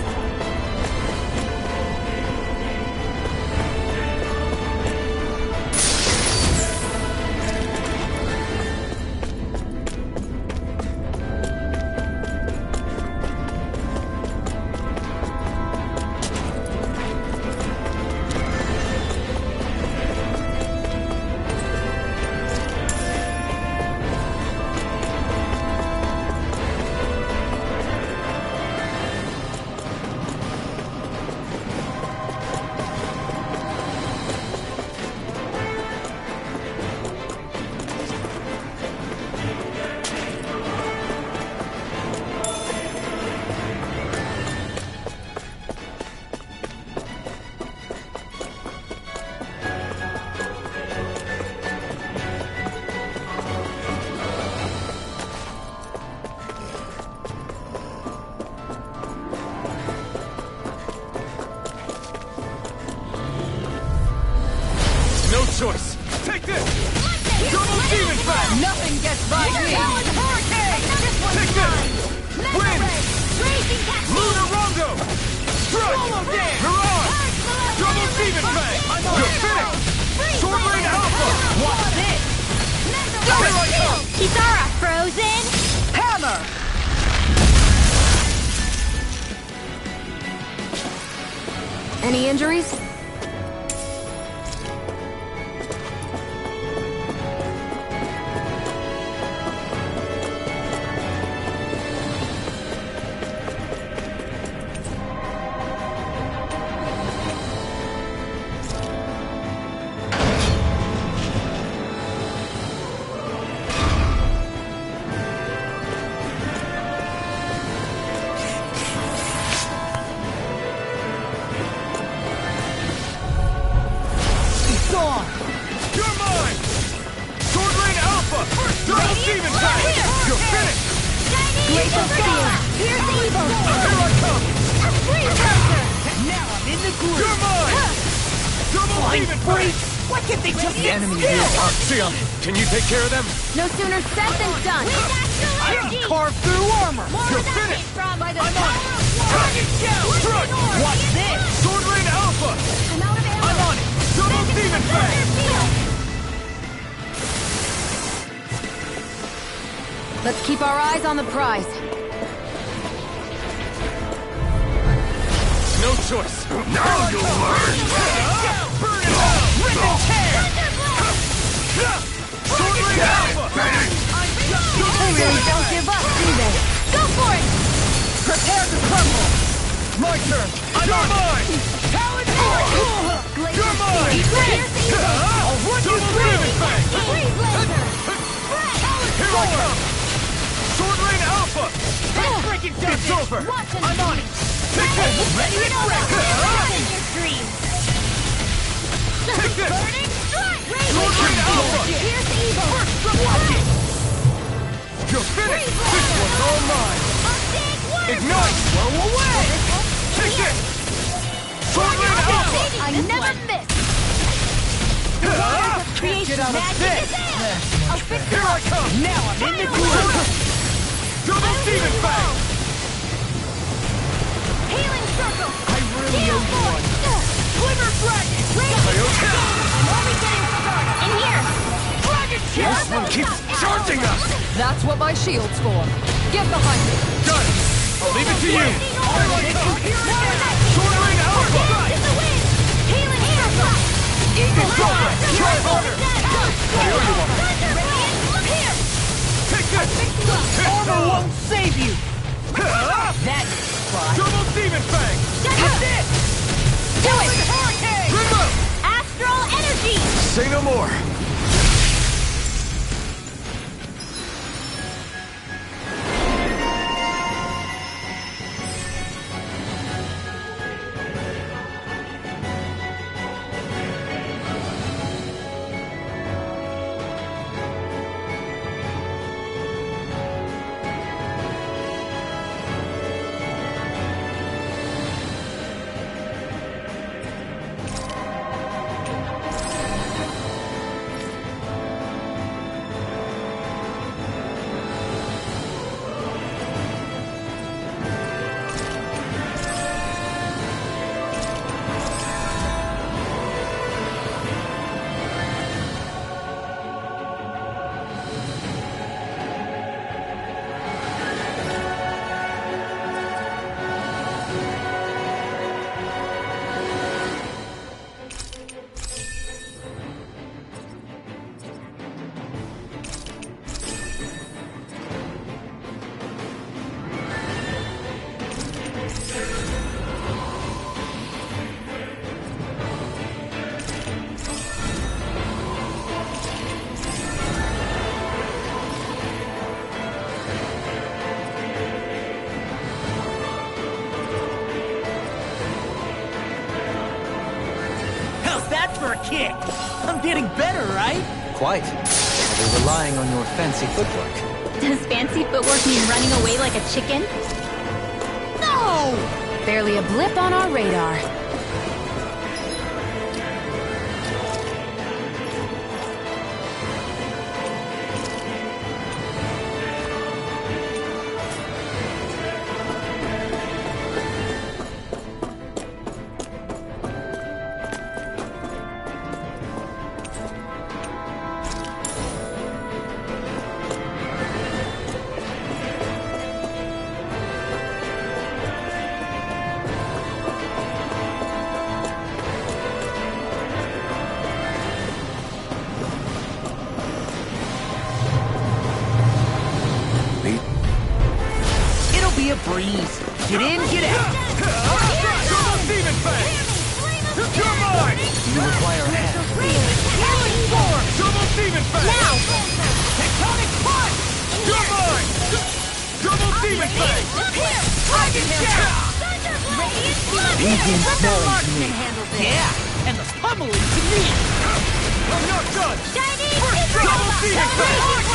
choice! Take this! Double demon back! Nothing gets by me! Take this! Wind! Lunar Rondo! Strike! Mirage! Double demon bang! You're finished! Sword Rain Alpha! What's this? Kisara, frozen! Hammer! Any injuries? You're mine! Sword Rain Alpha! Double demon bang! You're finished! Glacial Steel! Here's the evil! Here I come! Now I'm in the groove! You're mine! Double demon bang! Why can't they just The get enemy still? here. Arceon, can you take care of them? No sooner said than done! I can carve through armor! You're finished! By the I'm on it! Dragon Shell! Strike! What's this? Sword Rain Alpha! I'm out of ammo! I'm on it! Double demon bang! Let's keep our eyes on the prize. No choice! Now you'll learn! Burn it out! Rip and tear! Sword Rain Alpha! They really don't give up, do they? Go for it! Prepare to crumble! My turn! You're mine! Talon Force! You're mine! Here's the evil! I'll run you through! Bang! Freeze laser! Here I come! Sword Rain Alpha! Freaking It's over! I'm on it! Take this! Ready to wreck! Take this! Burning strike! Sword Rain Alpha! Here's the evil! You're finished! This one's all mine! Ignite! Blow away! Take this! Sword Rain Alpha! I never miss! Get out of this! I'll fix Here I come! Now I'm in the groove! Double demon bang! Healing circle! I really owe you one! Glimmer dragon! I'm only getting started! In here! Dragon This one keeps charging us! That's what my shield's for. Get behind me. Got it! I'll leave it to you! Sword Rain Alpha! Healing circle! It's over! Try harder! I owe you one! Here! Take this! Armor won't save you! That's fine! Double demon bang! That's it! Do it! Remote! Astral energy! Say no more! For a kick! I'm getting better, right? Quite. I'll be relying on your fancy footwork. Does fancy footwork mean running away like a chicken? No! Barely a blip on our radar. Freeze. Get in, get out. Double Demon Fang! You're mine! You require a hand. Double Demon Fang! Now! Tectonic punch! You're mine! Double Demon Fang! Dragon Shell! Easy and smelling to me. Yeah, and the pummeling to me! I'm not done! Double Demon Fang!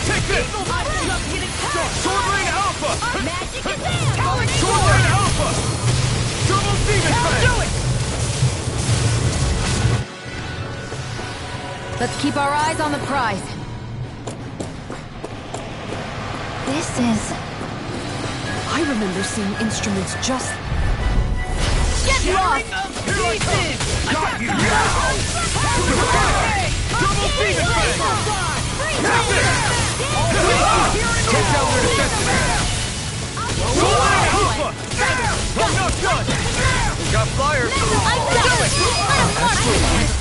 Take this! Sword Rain Alpha! Magic advance! Sword Rain Alpha! Double Demon Fang! Do it! Let's keep our eyes on the prize. This is... I remember seeing instruments just... Get lost! Pieces! Got you now! Double Demon Fang! That's it! Take down their defenses! Sword Rain Alpha! I'm not done! Got fire!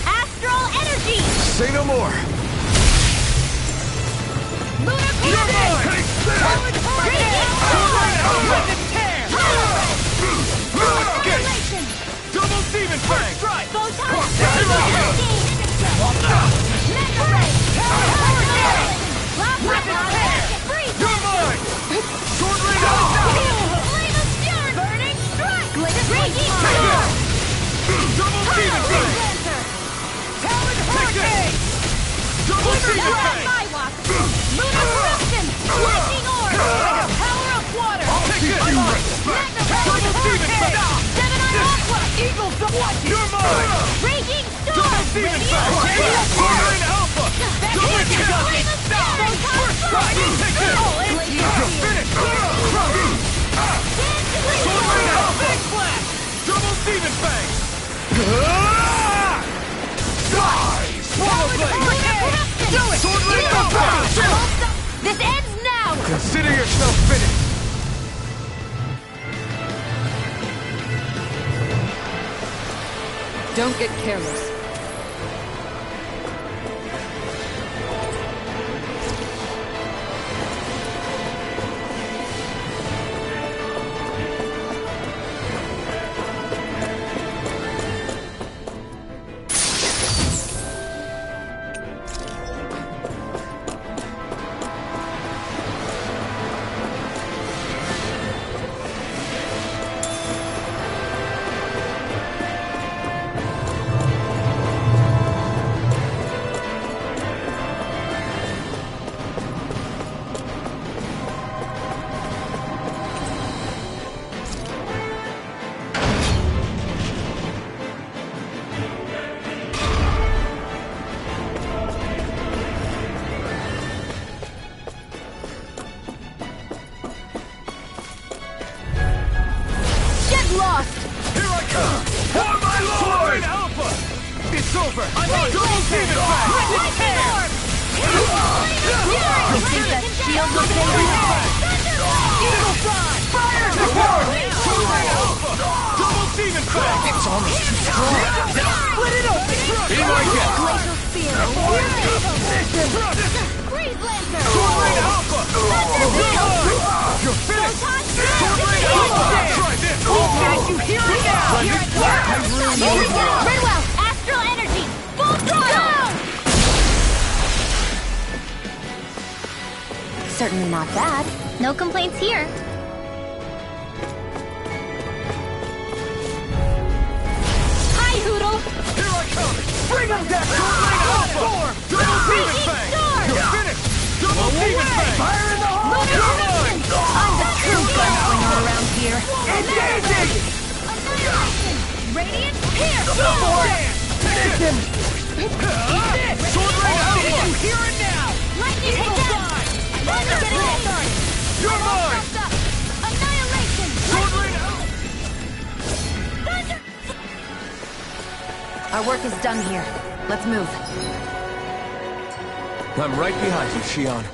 Astral energy! Say no more! You're mine! Double Demon Fang! You're mine! Sword Rain Alpha! Double Demon Fang! Take this! Double Demon Fang! Take this! Double Demon Fang! You're mine! Double Demon Fang! Sword Rain Alpha! Double kill! Take this! You're finished! Sword Rain Alpha! Double Demon Fang! Die! Swallow Blade! Do it! Sword Rain Alpha! This ends now! Consider yourself finished! Don't get careless. It's over! I'm on Double Demon Fang! You think that shield will save you? Eagle Fly! Fire to Double Demon Fang! It's almost too strong! Split it open! Be my guest! Glacial Spear! Freeze Lancer! Sword Rain Alpha! You're finished! Sword Rain Alpha! Try this! Did you hear it now? Here we go! Redwell! Astral energy! Full throttle! Certainly not bad. No complaints here. Hi, Hoodle! Here I come! Bring him down! Sword Rain Alpha! Double Demon Fang! You're finished! Double Demon Fang! Fire in the hole! You're mine! I'm the true gunslinger around here. Engaging! Radiant Pierce! Listen! Eat this! Sword Rain Did Alpha! you hear it now? Lightning Eagle Attack! Fly! Thunder Blade! You're mine! Annihilation! Sword Rain Alpha! Thunder! Our work is done here. Let's move. I'm right behind you, Shion.